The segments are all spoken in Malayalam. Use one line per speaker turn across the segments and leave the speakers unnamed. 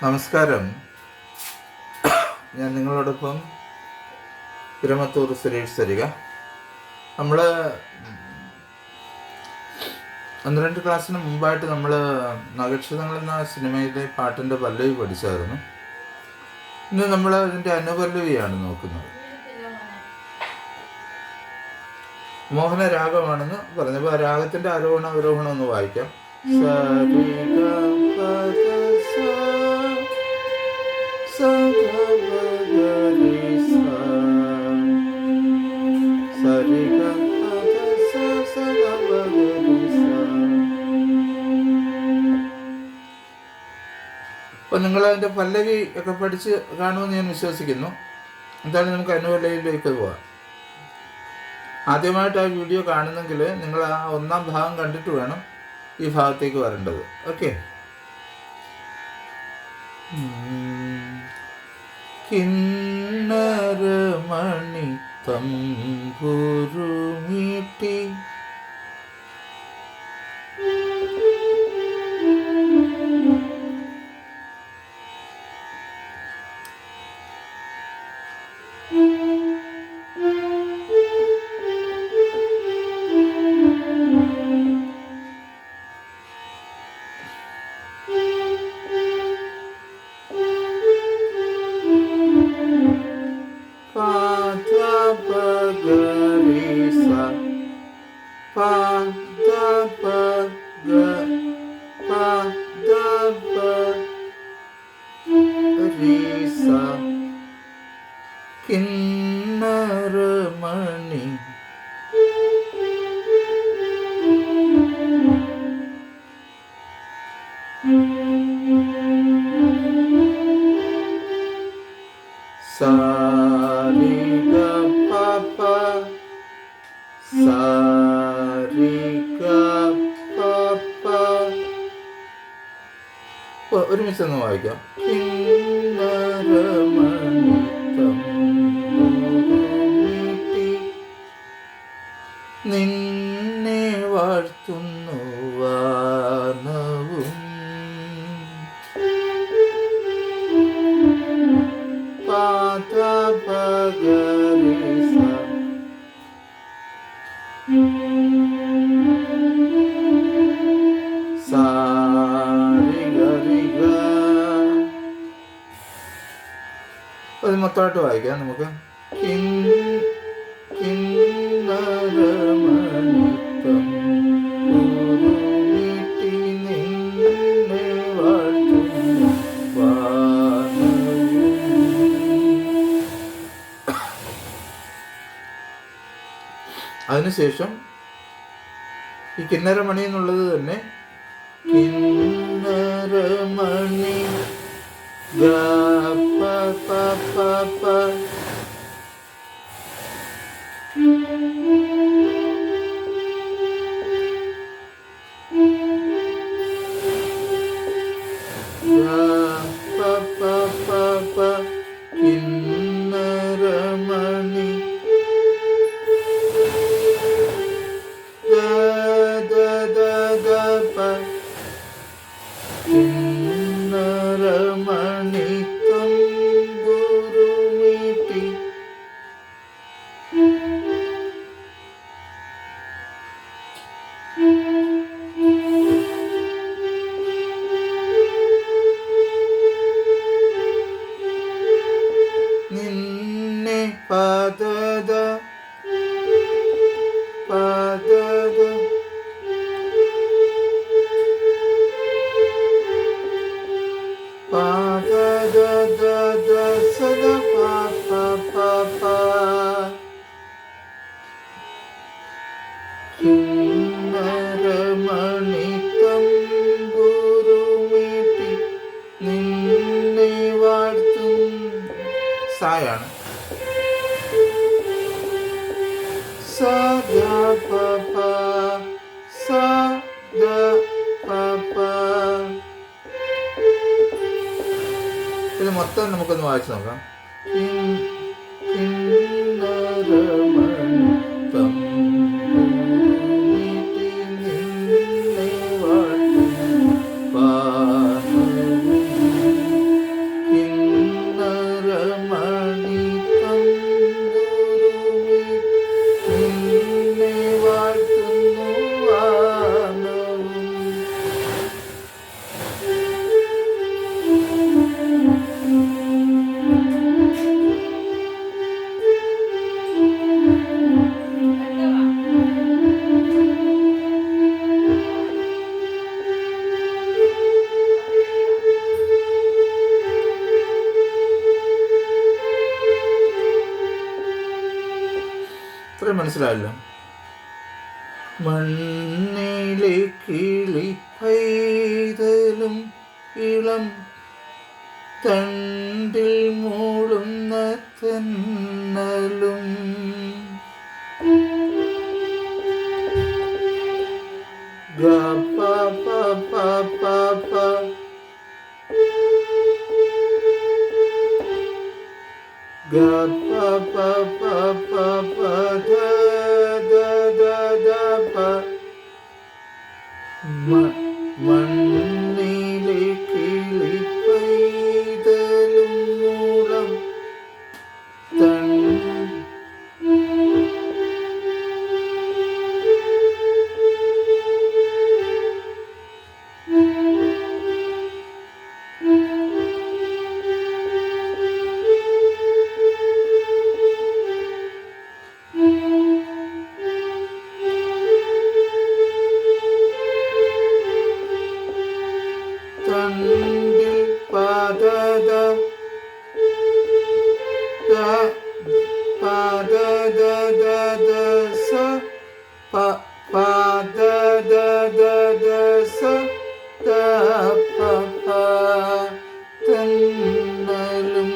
നമസ്കാരം. ഞാൻ നിങ്ങളോടൊപ്പം തിരുമത്തൂർ സുരേഷ് സരിക. നമ്മൾ 12 ക്ലാസ്സിന് മുമ്പായിട്ട് നമ്മൾ നഗക്ഷതങ്ങൾ എന്ന സിനിമയിലെ പാട്ടിൻ്റെ പല്ലവി പഠിച്ചായിരുന്നു. ഇന്ന് നമ്മൾ അതിൻ്റെ അനുപല്ലവിയാണ് നോക്കുന്നത്. മോഹന രാഗമാണെന്ന് പറഞ്ഞപ്പോൾ ആ രാഗത്തിൻ്റെ ആരോഹണം അവരോഹണം ഒന്ന് വായിക്കാം. അപ്പോൾ നിങ്ങളതിൻ്റെ പല്ലവി ഒക്കെ പഠിച്ച് കാണുമെന്ന് ഞാൻ വിശ്വസിക്കുന്നു. എന്തായാലും നമുക്ക് അനുപല്ലവിയിലേക്ക് പോവാം. ആദ്യമായിട്ട് ആ വീഡിയോ കാണുന്നെങ്കിൽ നിങ്ങൾ ആ ഒന്നാം ഭാഗം കണ്ടിട്ട് വേണം ഈ ഭാഗത്തേക്ക് വരേണ്ടത്. ഓക്കെ. കിന്നരമണി തമ്പുരുമീട്ടി കിന്നരമണി സാരിഗ പപ സാരിഗ പപ. ഒരുമിച്ചൊന്ന് വായിക്കാം. കിന്നരമണി തമ്പുരുമീട്ടി നിന്നെ വാഴ്ത്തുന്നു വാനവും പാദപഗരിസ സാരിഗരിഗ. അത് മൊത്തമായിട്ട് വായിക്കാം നമുക്ക്. കിന്നരമണി തമ്പുരുമീട്ടി നിന്നെ വാഴ്ത്തുന്നു വാനവും. അതിനുശേഷം ഈ കിന്നരമണി എന്നുള്ളത് തന്നെ കിന്നരമണി ഗ പ പ പ പ. കിന്നരമണി കിന്നരമണി തമ്പുരുമീട്ടി നിന്നെ പദദ പദദ പദദ സദ പ പ പ. കിന്നരമണി തമ്പുരുമീട്ടി നിന്നെ വാഴ്ത്തും. സായാണ്. സദ പ പ സദ പ പ. ഇത് മൊത്തം നമുക്കൊന്ന് വായിച്ചു നോക്കാം. കിന്നരമണി തമ്പുരുമീട്ടി നിന്നെ വാഴ്ത്തുന്നു വാനവും. മനസ്സിലായല്ലോ. മണ്ണിലെ കിളി പൈതലും ഇളം തണ്ടിൽ മൂളുന്ന തെന്നലും ഗ പ പ പ പ പ ഗ പ പ പ പ പ ധ ധ ധ ധ പ മണ്ണിലെ കിളി പൈതലും മൂളം തണ്ടിൽ പദദ പദദ സ പദദ സ ത പ പ തെന്നലും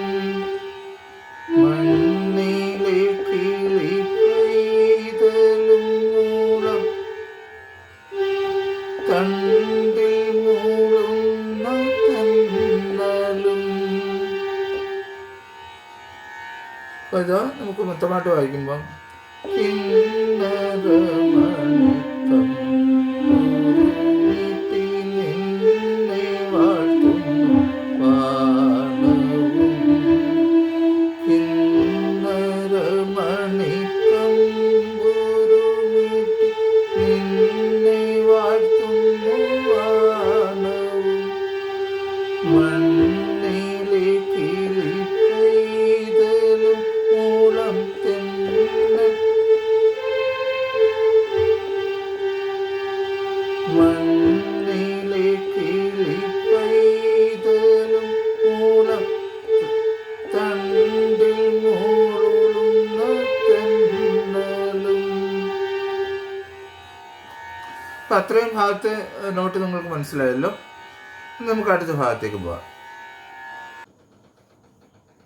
മണ്ണിലെ കിളി പൈതലും മൂളം തണ്ടിൽ മൂളുന്ന തെന്നലും. അപ്പോൾ ഇത് നമുക്ക് മൊത്തമായിട്ട് വായിക്കുമ്പം കിന്നരമണിത്തം ൂരുമീട്ടി നിന്നെ വാഴ്ത്തുന്നു വാനവും കിന്നരമണിത്തം ൂരുമീട്ടി നിന്നെ വാഴ്ത്തുന്നു വാനവും മണ്ണിലെ കിളി പൈതലും മൂളം തെന്നൽ മണ്ണിലെ കിളി പൈതലും മൂളം തണ്ടിൽ മൂളുന്ന തെന്നലും. അപ്പം അത്രയും ഭാഗത്തെ നോട്ട് നിങ്ങൾക്ക് മനസ്സിലായല്ലോ. നമുക്ക് അടുത്ത ഭാഗത്തേക്ക് പോവാം.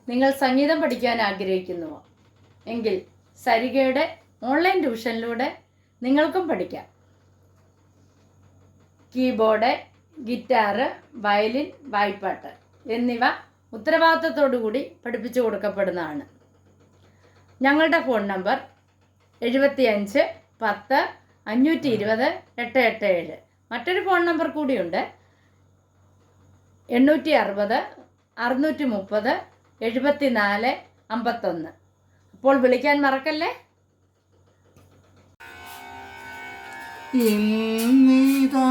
നിങ്ങൾ സംഗീതം പഠിക്കാൻ ആഗ്രഹിക്കുന്നുവോ എങ്കിൽ സരിഗയുടെ ഓൺലൈൻ ട്യൂഷനിലൂടെ നിങ്ങൾക്കും പഠിക്കാം. കീബോർഡ്, ഗിറ്റാറ്, വയലിൻ, വായ്പ്പാട്ട് എന്നിവ ഉത്തരവാദിത്തത്തോടുകൂടി പഠിപ്പിച്ചു കൊടുക്കപ്പെടുന്നതാണ്. ഞങ്ങളുടെ ഫോൺ നമ്പർ 75 10 520 887. മറ്റൊരു ഫോൺ നമ്പർ കൂടിയുണ്ട്, 860 630 74 51. അപ്പോൾ വിളിക്കാൻ മറക്കല്ലേ.
ഇന്നിതാ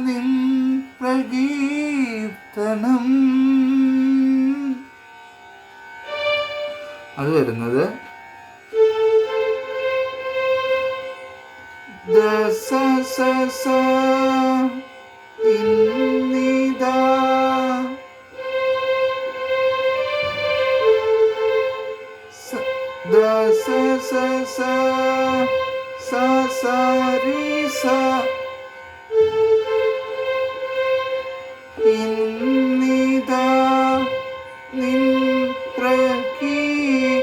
നിൻ പ്രകീർത്തനം അത് വരുന്നത് ദസ സ സ ഇന്നിതാ ദസ സ സ സ സ രി സ ഇന്നിതാ നിൻ പ്രകീർത്തനം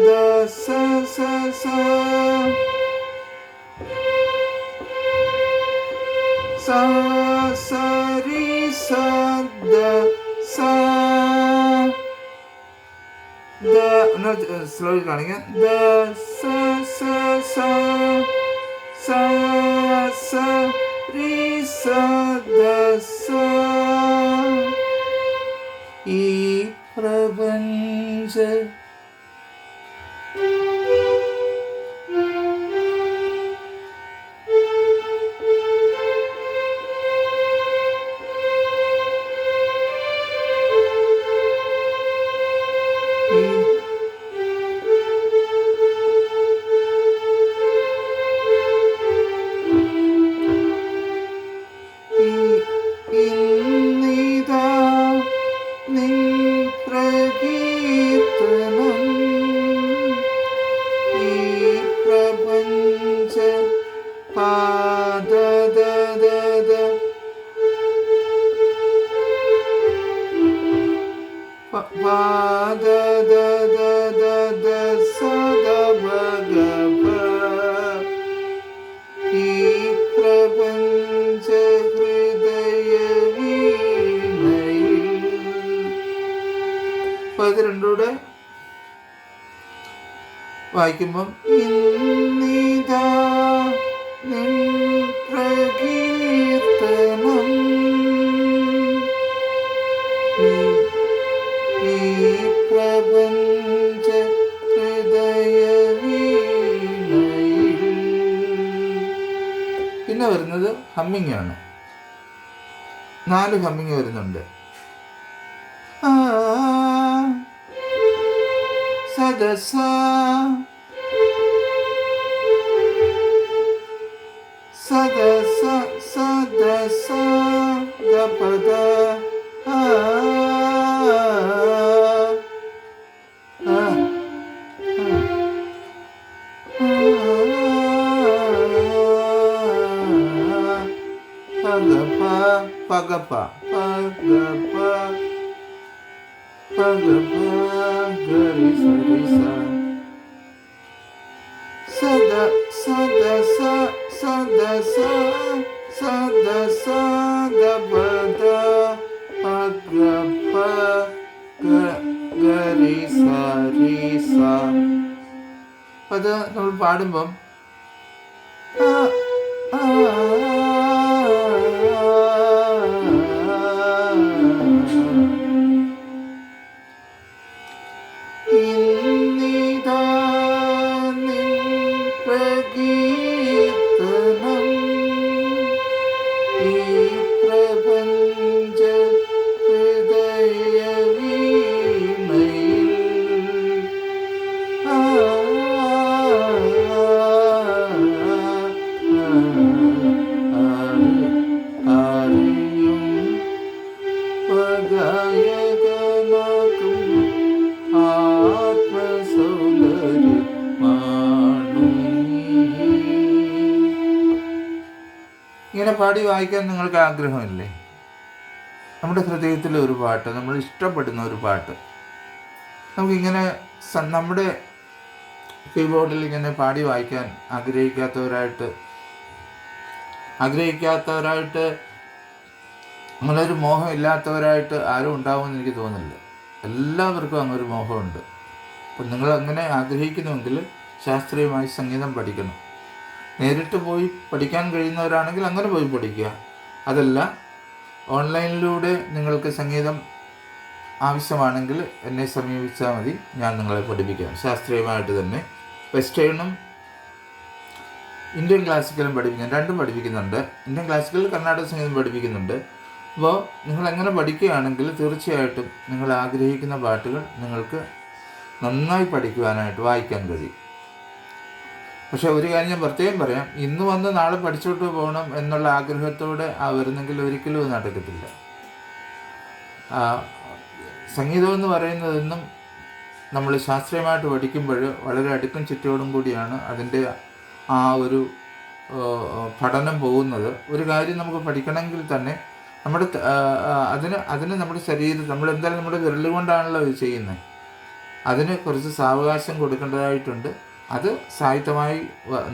ദസ സ സ സ സ രി സ ദ സ സ്ലോയിൽ കാണിക്കാം. ദ സ സ സ സ സ രി സ ദ സ. ഈ പ്രപഞ്ച in വായിക്കുമ്പം ഇന്നിതാ നിൻ പ്രകീർത്തനം ഈ പ്രപഞ്ച ഹൃദയ വീണയിൽ. പിന്നെ വരുന്നത് ഹമ്മിങ് ആണ്. 4 ഹമ്മിങ് വരുന്നുണ്ട്. സദസ സദസ സദസ ഗപദ പഗപ പഗപ പഗപ പഗപ ഗരി സരി സ സദ സദ സ സദ സ സദ സ ഗപദ പഗപ ഗരി സരി സ. അത് നമ്മൾ പാടുമ്പം ഇന്നിതാ നിൻ പ്രകീർത്തനം ഈ പ്രപഞ്ച ഹൃദയ വീണയിൽ. ആരെയും പഗായകനാക്കും ആത്മസൗന്ദര്യമാണു നീ. ഇങ്ങനെ പാടി വായിക്കാൻ നിങ്ങൾക്ക് ആഗ്രഹമില്ലേ? നമ്മുടെ ഹൃദയത്തിലെ ഒരു പാട്ട്, നമ്മൾ ഇഷ്ടപ്പെടുന്ന ഒരു പാട്ട് നമുക്കിങ്ങനെ നമ്മുടെ കീബോർഡിൽ ഇങ്ങനെ പാടി വായിക്കാൻ ആഗ്രഹിക്കാത്തവരായിട്ട് അങ്ങനെ ഒരു മോഹം ഇല്ലാത്തവരായിട്ട് ആരും ഉണ്ടാവുമെന്ന് എനിക്ക് തോന്നുന്നില്ല. എല്ലാവർക്കും അങ്ങനൊരു മോഹമുണ്ട്. അപ്പം നിങ്ങൾ അങ്ങനെ ആഗ്രഹിക്കുന്നുവെങ്കിൽ ശാസ്ത്രീയമായി സംഗീതം പഠിക്കണം. നേരിട്ട് പോയി പഠിക്കാൻ കഴിയുന്നവരാണെങ്കിൽ അങ്ങനെ പോയി പഠിക്കുക. അതല്ല, ഓൺലൈനിലൂടെ നിങ്ങൾക്ക് സംഗീതം ആവശ്യമാണെങ്കിൽ എന്നെ സമീപിച്ചാൽ മതി, ഞാൻ നിങ്ങളെ പഠിപ്പിക്കാം. ശാസ്ത്രീയമായിട്ട് തന്നെ വെസ്റ്റേണും ഇന്ത്യൻ ക്ലാസിക്കലും പഠിപ്പിക്കുന്നുണ്ട്. രണ്ടും പഠിപ്പിക്കുന്നുണ്ട്. ഇന്ത്യൻ ക്ലാസിക്കൽ കർണാടക സംഗീതം പഠിപ്പിക്കുന്നുണ്ട്. അപ്പോൾ നിങ്ങളെങ്ങനെ പഠിക്കുകയാണെങ്കിൽ തീർച്ചയായിട്ടും നിങ്ങൾ ആഗ്രഹിക്കുന്ന പാട്ടുകൾ നിങ്ങൾക്ക് നന്നായി പഠിക്കുവാനായിട്ട് വായിക്കാൻ കഴിയും. പക്ഷേ ഒരു കാര്യം ഞാൻ പ്രത്യേകം പറയാം, ഇന്ന് വന്ന് നാളെ പഠിച്ചോട്ട് പോകണം എന്നുള്ള ആഗ്രഹത്തോടെ വരുന്നെങ്കിൽ ഒരിക്കലും അത് നടക്കത്തില്ല. സംഗീതം എന്ന് പറയുന്നതൊന്നും നമ്മൾ ശാസ്ത്രീയമായിട്ട് പഠിക്കുമ്പോൾ വളരെ അടുക്കും ചിട്ടയോടും കൂടിയാണ് അതിൻ്റെ ആ ഒരു പഠനം പോകുന്നത്. ഒരു കാര്യം നമുക്ക് പഠിക്കണമെങ്കിൽ തന്നെ നമ്മുടെ അതിന് നമ്മുടെ ശരീരം, നമ്മൾ എന്തായാലും നമ്മുടെ വിരൽ കൊണ്ടാണല്ലോ ഇത് ചെയ്യുന്നത്, അതിന് കുറച്ച് സാവകാശം കൊടുക്കേണ്ടതായിട്ടുണ്ട്. അത് സാഹിത്യമായി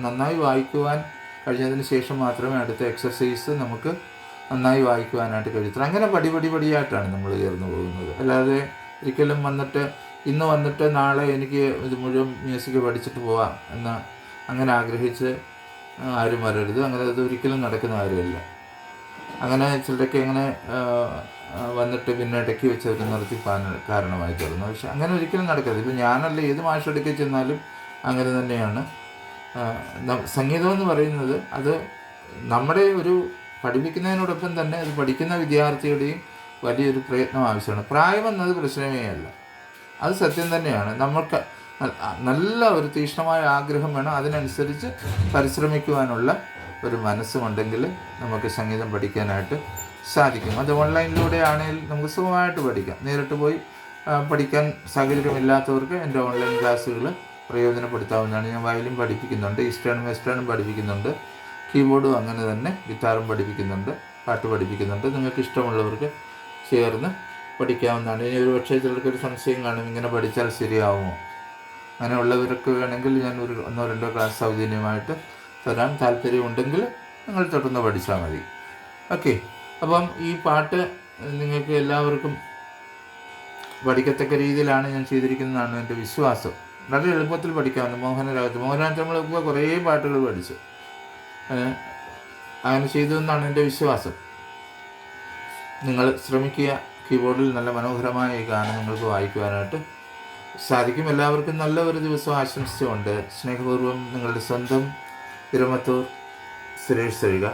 നന്നായി വായിക്കുവാൻ കഴിഞ്ഞതിന് ശേഷം മാത്രമേ അടുത്ത എക്സസൈസ് നമുക്ക് നന്നായി വായിക്കുവാനായിട്ട് കഴിയത്തുള്ളൂ. അങ്ങനെ പടിയായിട്ടാണ് നമ്മൾ ഉയർന്നു പോകുന്നത്. അല്ലാതെ ഒരിക്കലും ഇന്ന് വന്നിട്ട് നാളെ എനിക്ക് ഇത് മുഴുവൻ മ്യൂസിക് പഠിച്ചിട്ട് പോവാം എന്ന് അങ്ങനെ ആഗ്രഹിച്ച് ആരും വരരുത്. അങ്ങനെ അത് ഒരിക്കലും നടക്കുന്ന കാര്യമല്ല. അങ്ങനെ ചിലരൊക്കെ അങ്ങനെ വന്നിട്ട് പിന്നെ ഇടയ്ക്ക് വെച്ച് അവർ നിർത്തിപ്പാൻ കാരണമായി തീർന്നു. പക്ഷെ അങ്ങനെ ഒരിക്കലും നടക്കരുത്. ഇപ്പം ഞാനല്ല, ഏത് മാഷെടുക്കി ചെന്നാലും അങ്ങനെ തന്നെയാണ്. സംഗീതം എന്ന് പറയുന്നത് അത് നമ്മുടെ ഒരു പഠിപ്പിക്കുന്നതിനോടൊപ്പം തന്നെ അത് പഠിക്കുന്ന വിദ്യാർത്ഥിയുടെയും വലിയൊരു പ്രയത്നം ആവശ്യമാണ്. പ്രായമെന്നത് പ്രശ്നമേ അല്ല, അത് സത്യം തന്നെയാണ്. നമുക്ക് നല്ല ഒരു തീക്ഷ്ണമായ ആഗ്രഹം വേണം. അതിനനുസരിച്ച് പരിശ്രമിക്കുവാനുള്ള ഒരു മനസ്സുമുണ്ടെങ്കിൽ നമുക്ക് സംഗീതം പഠിക്കാനായിട്ട് സാധിക്കും. അത് ഓൺലൈനിലൂടെ ആണെങ്കിൽ നമുക്ക് സുഖമായിട്ട് പഠിക്കാം. നേരിട്ട് പോയി പഠിക്കാൻ സാഹചര്യമില്ലാത്തവർക്ക് എൻ്റെ ഓൺലൈൻ ക്ലാസ്സുകൾ പ്രയോജനപ്പെടുത്താവുന്നതാണ്. ഞാൻ വയലിൻ പഠിപ്പിക്കുന്നുണ്ട്, ഈസ്റ്റേണും വെസ്റ്റേണും പഠിപ്പിക്കുന്നുണ്ട്, കീബോർഡും അങ്ങനെ തന്നെ, ഗിറ്റാറും പഠിപ്പിക്കുന്നുണ്ട്, പാട്ട് പഠിപ്പിക്കുന്നുണ്ട്. നിങ്ങൾക്ക് ഇഷ്ടമുള്ളവർക്ക് ചേർന്ന് പഠിക്കാവുന്നതാണ്. ഇനി ഒരു പക്ഷേ ചിലർക്കൊരു സംശയം കാണും, ഇങ്ങനെ പഠിച്ചാൽ ശരിയാവുമോ? അങ്ങനെയുള്ളവർക്ക് വേണമെങ്കിൽ ഞാൻ ഒരു 1-2 ക്ലാസ് സൗജന്യമായിട്ട് തരാൻ താല്പര്യമുണ്ടെങ്കിൽ നിങ്ങൾ തൊട്ടൊന്ന് പഠിച്ചാൽ മതി. ഓക്കെ. അപ്പം ഈ പാട്ട് നിങ്ങൾക്ക് എല്ലാവർക്കും പഠിക്കത്തക്ക രീതിയിലാണ് ഞാൻ ചെയ്തിരിക്കുന്നതാണ് എൻ്റെ വിശ്വാസം. വളരെ എളുപ്പത്തിൽ പഠിക്കാവുന്ന മോഹനരാഗത്തിൽ നമ്മളിപ്പോൾ കുറേ പാട്ടുകൾ പഠിച്ചു. അങ്ങനെ ചെയ്തു എന്നാണ് എൻ്റെ വിശ്വാസം. നിങ്ങൾ ശ്രമിക്കുക. കീബോർഡിൽ നല്ല മനോഹരമായ ഈ ഗാനം നിങ്ങൾക്ക് വായിക്കുവാനായിട്ട് സാധിക്കും. എല്ലാവർക്കും നല്ല ഒരു ദിവസം ആശംസിച്ചുകൊണ്ട് സ്നേഹപൂർവ്വം നിങ്ങളുടെ സ്വന്തം തിരുമത്തൂർ സുരേഷ് സരിക.